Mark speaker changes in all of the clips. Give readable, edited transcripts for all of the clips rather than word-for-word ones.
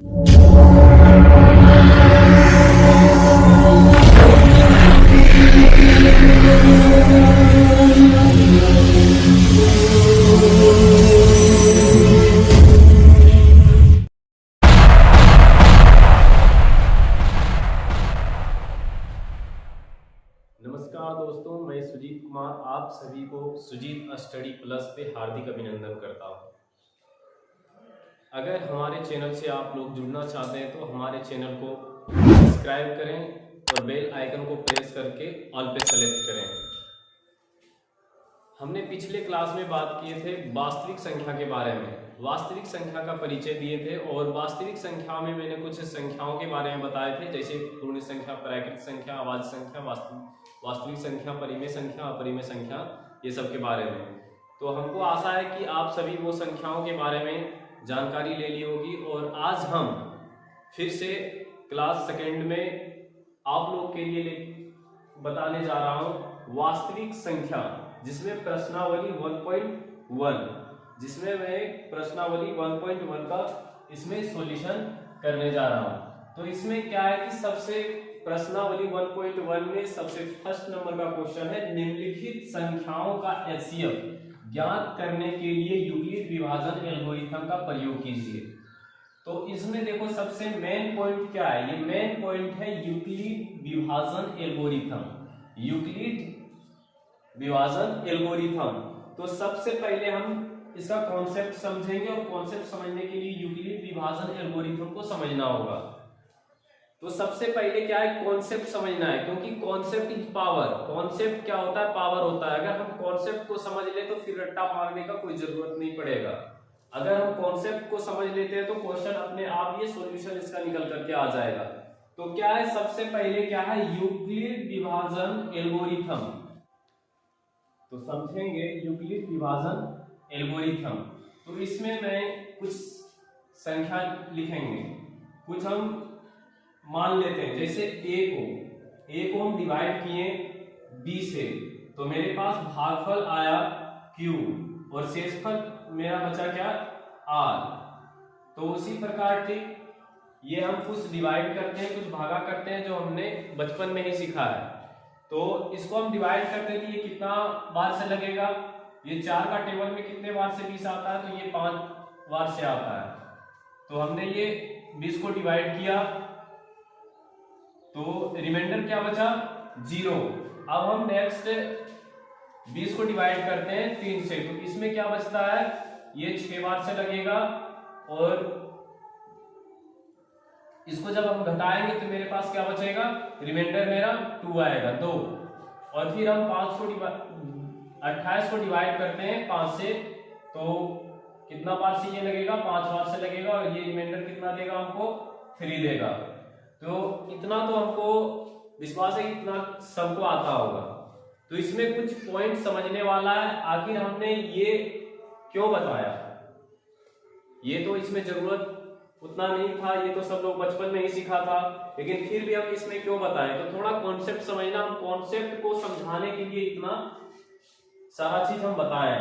Speaker 1: नमस्कार दोस्तों, मैं सुजीत कुमार आप सभी को सुजीत स्टडी प्लस पे हार्दिक अभिनंदन करता हूं। अगर हमारे चैनल से आप लोग जुड़ना चाहते हैं तो हमारे चैनल को सब्सक्राइब करें और बेल आइकन को प्रेस करके ऑल पे सेलेक्ट करें। हमने पिछले क्लास में बात किए थे वास्तविक संख्या के बारे में, वास्तविक संख्या का परिचय दिए थे और वास्तविक संख्या में मैंने कुछ संख्याओं के बारे में बताए थे, जैसे पूर्ण संख्या, प्राकृत संख्या, अभाज्य संख्या, वास्तविक संख्या, परिमेय संख्या, अपरिमेय संख्या, ये सब के बारे में। तो हमको आशा है कि आप सभी वो संख्याओं के बारे में जानकारी ले ली होगी। और आज हम फिर से क्लास सेकेंड में आप लोग के लिए बताने जा रहा हूँ वास्तविक संख्या, जिसमें प्रश्नावली 1.1, जिसमें मैं प्रश्नावली 1.1 का इसमें सॉल्यूशन करने जा रहा हूं। तो इसमें क्या है कि सबसे प्रश्नावली 1.1 में सबसे फर्स्ट नंबर का क्वेश्चन है, निम्नलिखित संख्याओं का एचसीएफ ज्ञात करने के लिए यूक्लिड विभाजन एल्गोरिथम का प्रयोग कीजिए। तो इसमें देखो सबसे मेन पॉइंट क्या है, ये मेन पॉइंट है यूक्लिड विभाजन एल्गोरिथम, यूक्लिड विभाजन एल्गोरिथम। तो सबसे पहले हम इसका कॉन्सेप्ट समझेंगे और कॉन्सेप्ट समझने के लिए यूक्लिड विभाजन एल्गोरिथम को समझना होगा। तो सबसे पहले क्या है, कॉन्सेप्ट समझना है, क्योंकि कॉन्सेप्ट इज पावर। कॉन्सेप्ट क्या होता है, पावर होता है। अगर हम कॉन्सेप्ट को समझ ले तो फिर रट्टा मारने का कोई जरूरत नहीं पड़ेगा। अगर हम कॉन्सेप्ट को समझ लेते हैं तो क्वेश्चन अपने आप ये सॉल्यूशन इसका निकल करके आ जाएगा। तो क्या है, सबसे पहले क्या है, यूक्लिड विभाजन एल्गोरिथम। तो समझेंगे यूक्लिड विभाजन एल्गोरिथम। तो इसमें मैं कुछ संख्या लिखेंगे, कुछ हम मान लेते हैं, जैसे ए को हम डिवाइड किए बी से, तो मेरे पास भागफल आया क्यू और शेषफल मेरा बचा क्या, आर। तो उसी प्रकार ठीक ये हम कुछ डिवाइड करते हैं, कुछ भागा करते हैं, जो हमने बचपन में ही सीखा है। तो इसको हम डिवाइड करते हैं, ये कितना बार से लगेगा, ये 4 का टेबल में कितने बार से 20 आता है, तो ये 5 बार से आता है। तो हमने ये 20 को डिवाइड किया तो रिमाइंडर क्या बचा, 0। अब हम नेक्स्ट 20 को डिवाइड करते हैं 3 से, तो इसमें क्या बचता है, ये 6 बार से लगेगा और इसको जब हम घटाएंगे तो मेरे पास क्या बचेगा, रिमाइंडर मेरा 2 आएगा, 2। और फिर हम 28 को डिवाइड करते हैं 5 से, तो कितना बार से ये लगेगा, 5 बार से लगेगा और ये रिमाइंडर कितना देगा हमको, 3 देगा। तो इतना तो हमको विश्वास है कि इतना सबको आता होगा। तो इसमें कुछ पॉइंट समझने वाला है, आखिर हमने ये क्यों बताया, ये तो इसमें जरूरत उतना नहीं था, ये तो सब लोग बचपन में ही सीखा था, लेकिन फिर भी हम इसमें क्यों बताएं, तो थोड़ा कॉन्सेप्ट समझना, हम कॉन्सेप्ट को समझाने के लिए इतना सारा चीज हम बताएं।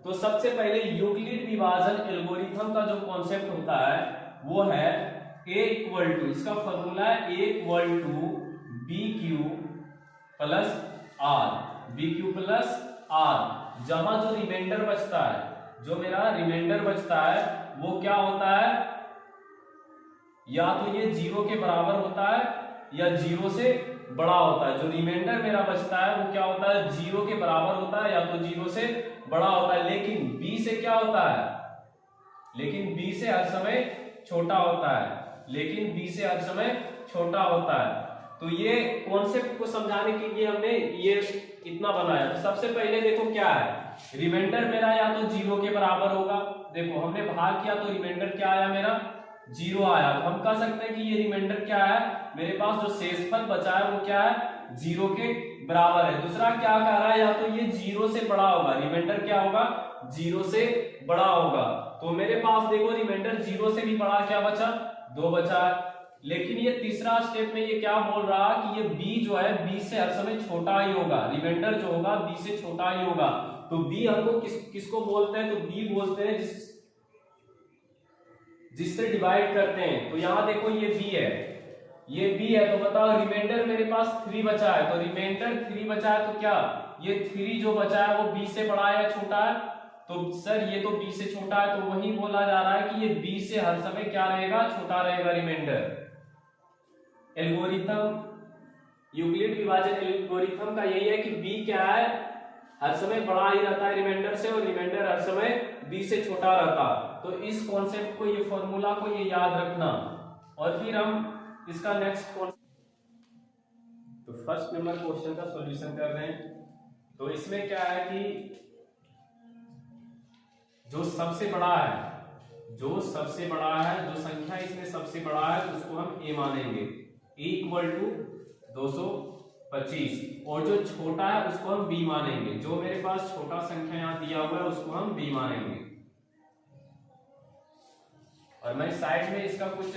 Speaker 1: तो सबसे पहले यूक्लिड विभाजन एल्गोरिथम का जो कॉन्सेप्ट होता है वो है A इक्वल टू, इसका फॉर्मूला है A equal to BQ plus R, BQ plus R। जहां जो रिमाइंडर बचता है, जो मेरा रिमाइंडर बचता है वो क्या होता है, या तो ये 0 के बराबर होता है या 0 से बड़ा होता है। जो रिमाइंडर मेरा बचता है वो क्या होता है, 0 के बराबर होता है या तो 0 से बड़ा होता है। लेकिन B से क्या होता है, लेकिन B से हर समय छोटा होता है, लेकिन B से हर समय छोटा होता है। तो ये कॉन्सेप्ट को समझाने के लिए हमने ये इतना बनाया। तो सबसे पहले देखो क्या है, रिमाइंडर मेरा या तो 0 के बराबर होगा। देखो हमने भाग किया तो रिमाइंडर क्या आया, मेरा 0 आया। तो हम कह सकते हैं कि ये रिमाइंडर क्या है, मेरे पास जो शेषफल बचा है वो क्या है, 0 के बराबर है। दूसरा क्या कह रहा है, या तो ये 0 से बड़ा होगा, रिमाइंडर क्या होगा, 0 से बड़ा होगा। तो मेरे पास देखो रिमाइंडर 0 से भी बड़ा क्या बचा, 2 बचा है। लेकिन ये तीसरा स्टेप में ये क्या बोल रहा है कि ये b जो है b से हर समय छोटा ही होगा, रिमाइंडर जो होगा b से छोटा ही होगा। तो b हमको किसको बोलते हैं, तो b बोलते हैं जिससे डिवाइड करते हैं। तो यहाँ देखो ये b है, ये b है, तो बताओ रिमाइंडर मेरे पास 3 बचा है, तो रिमाइंडर 3 बचा है तो क्या ये 3 जो बचा है वो b से बड़ा है या छोटा है? तो सर ये तो b से छोटा है, तो वही बोला जा रहा है कि ये b से हर समय क्या रहेगा, छोटा रहेगा रिमाइंडर। एल्गोरिथम, यूक्लिड विभाजन एल्गोरिथम का यही है कि b क्या है, हर समय बड़ा ही रहता है रिमाइंडर से, और रिमाइंडर हर समय b से छोटा रहता। तो इस कॉन्सेप्ट को, ये फॉर्मूला को ये याद रखना। और फिर हम इसका नेक्स्ट तो फर्स्ट नंबर क्वेश्चन का सॉल्यूशन कर रहे हैं। तो इसमें क्या है कि जो सबसे बड़ा है, जो संख्या इसमें सबसे बड़ा है उसको हम a मानेंगे, a इक्वल टू 225, और जो छोटा है उसको हम b मानेंगे। जो मेरे पास छोटा संख्या यहाँ दिया हुआ है उसको हम b मानेंगे। और मैं साइड में इसका कुछ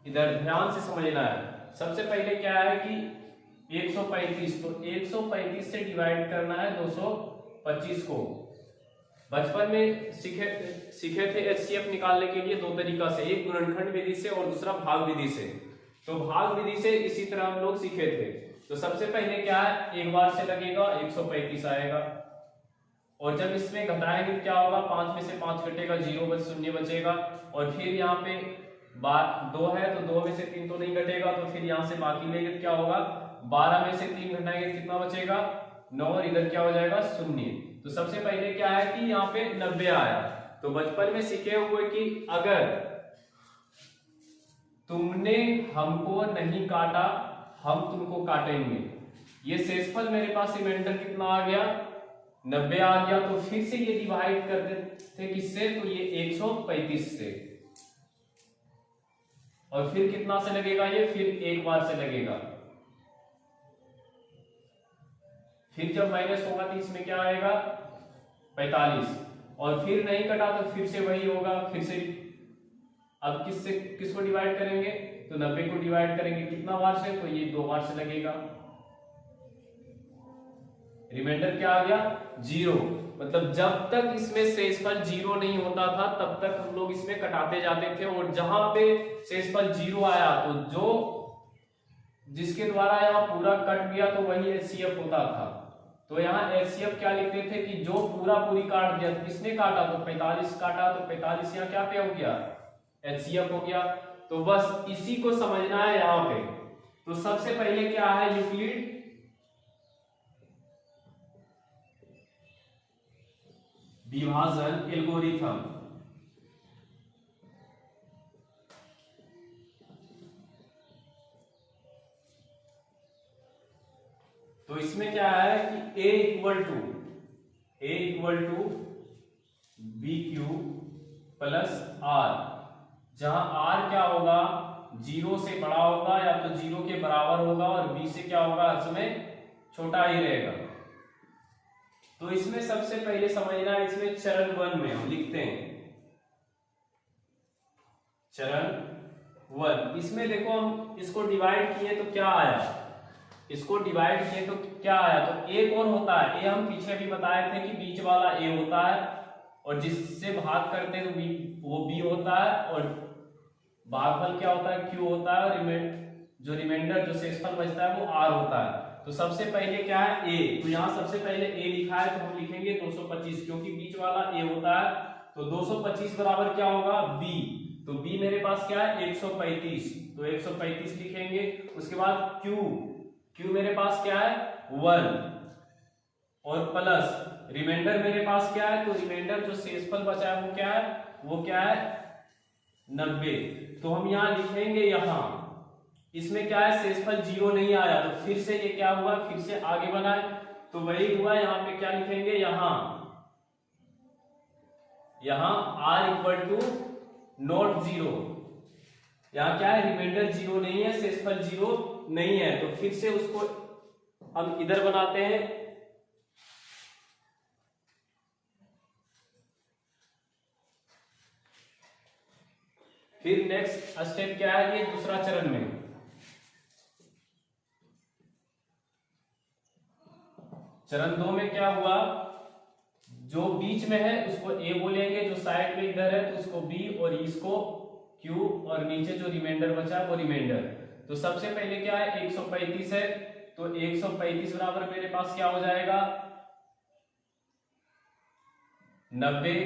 Speaker 1: इधर ध्यान से समझना है। सबसे पहले क्या है कि 135, तो 135 से डिवाइड करना है 225 को। बचपन में सीखे थे एचसीएफ निकालने के लिए 2 तरीका से, एक गुणनखंड विधि से और दूसरा भाग विधि से। तो भाग विधि से इसी तरह हम लोग सीखे थे। तो सबसे पहले क्या है, एक बार से लगेगा 135 आएगा, और जब इसमें घटाएंगे क्या होगा, 5 में से 5 घटेगा, 0 बचेगा। और फिर यहाँ पे 2 है तो 2 में से 3 तो नहीं घटेगा, तो फिर यहाँ से बाकी लेंगे क्या होगा, 12 में से 3 घटाएंगे कितना बचेगा, 9, और इधर क्या हो जाएगा 0। तो सबसे पहले क्या है कि यहाँ पे 90 आया। तो बचपन में सीखे हुए कि अगर तुमने हमको नहीं काटा हम तुमको काटेंगे, ये शेषफल मेरे पास रिमाइंडर कितना आ गया, 90 आ गया। तो फिर से ये डिवाइड कर देते किससे, तो ये 135 से, और फिर कितना से लगेगा, ये फिर एक बार से लगेगा। फिर जब माइनस होगा तो इसमें क्या आएगा 45, और फिर नहीं कटा तो फिर से वही होगा। फिर से अब किसको डिवाइड करेंगे, तो 90 को डिवाइड करेंगे कितना बार से, तो ये 2 बार से लगेगा। रिमाइंडर क्या आ गया 0। मतलब जब तक इसमें शेषफल 0 नहीं होता था तब तक हम लोग इसमें कटाते जाते थे, और जहां पे शेषफल 0 आया तो जो जिसके द्वारा यहाँ पूरा कट गया तो वही एचसीएफ होता था। तो यहाँ एचसीएफ क्या लिखते थे कि जो पूरी काट दिया, किसने काटा, तो 45 काटा, तो 45 यहाँ क्या पे हो गया, एचसीएफ हो गया। तो बस इसी को समझना है यहाँ पे। तो सबसे पहले क्या है, यूक्लिड विभाजन एल्गोरिथम। तो इसमें क्या है कि a equal to b q plus r, जहां r क्या होगा 0 से बड़ा होगा या तो 0 के बराबर होगा, और b से क्या होगा हर समय छोटा ही रहेगा। तो इसमें सबसे पहले समझना है, इसमें चरण 1 में हम लिखते हैं चरण 1। इसमें देखो हम इसको डिवाइड किए तो क्या आया, इसको डिवाइड किए तो क्या आया, तो एक और होता है, ए हम पीछे भी बताए थे कि बीच वाला ए होता है, और जिससे भाग करते हैं तो वो बी होता है, और भागफल क्या होता है क्यू होता है, और जो रिमाइंडर जो शेषफल बचता है वो आर होता है। तो सबसे पहले क्या है ए, तो यहाँ सबसे पहले ए लिखा है तो हम लिखेंगे 225, क्योंकि बीच वाला ए होता है। तो 225 बराबर क्या होगा बी, तो बी मेरे पास क्या है 135, तो 135 लिखेंगे। उसके बाद क्यू मेरे पास क्या है 1, और प्लस रिमाइंडर मेरे पास क्या है, तो रिमाइंडर जो शेषफल बचा है वो क्या है 90। तो हम यहाँ लिखेंगे, यहाँ इसमें क्या है शेषफल 0 नहीं आया, तो फिर से ये क्या हुआ, फिर से आगे बढ़ाए तो वही हुआ। यहाँ पे क्या लिखेंगे, यहाँ r इक्वल टू नॉट 0, यहाँ क्या है रिमाइंडर 0 नहीं है, शेषफल 0 नहीं है, तो फिर से उसको हम इधर बनाते हैं। फिर नेक्स्ट स्टेप क्या है, ये दूसरा चरण में चरण 2 में क्या हुआ, जो बीच में है उसको ए बोलेंगे, जो साइड में इधर है तो उसको बी, और इसको क्यू, और नीचे जो रिमाइंडर बचा है वो रिमाइंडर। तो सबसे पहले क्या है 135 है, तो 135 बराबर मेरे पास क्या हो जाएगा 90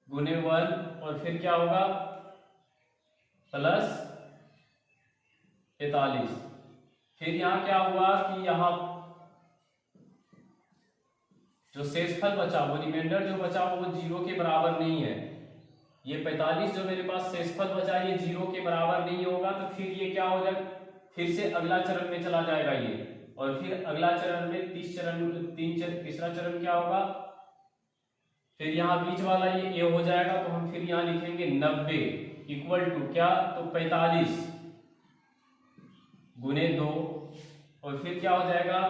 Speaker 1: गुने 1, और फिर क्या होगा प्लस 45। फिर यहां क्या हुआ कि यहां जो शेषफल बचा वो रिमाइंडर जो बचा वो 0 के बराबर नहीं है। ये 45 जो मेरे पास शेषफल बचा ये 0 के बराबर नहीं होगा, तो फिर ये क्या हो जाएगा, फिर से अगला चरण में चला जाएगा ये, और फिर अगला चरण में तीसरा चरण क्या होगा, फिर यहाँ बीच वाला ये ए हो जाएगा, तो हम फिर यहाँ लिखेंगे 90 इक्वल टू क्या, तो 45 गुने 2, और फिर क्या हो जाएगा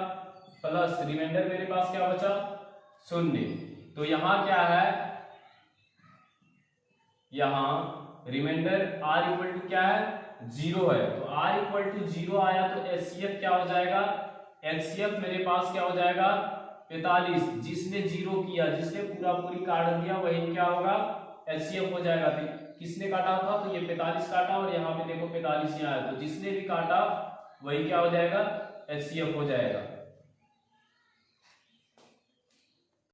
Speaker 1: प्लस रिमाइंडर मेरे पास क्या बचा 0। तो यहां क्या है, यहां रिमाइंडर r इक्वल टू क्या है 0 है, तो r इक्वल टू 0 आया तो HCF क्या हो जाएगा, HCF मेरे पास क्या हो जाएगा 45। जिसने 0 किया, जिसने पूरा पूरी काट दिया वही क्या होगा HCF हो जाएगा। तो किसने काटा था, तो ये 45 काटा, और यहाँ पे देखो 45 यहाँ आया, तो जिसने भी काटा वही क्या हो जाएगा HCF हो जाएगा।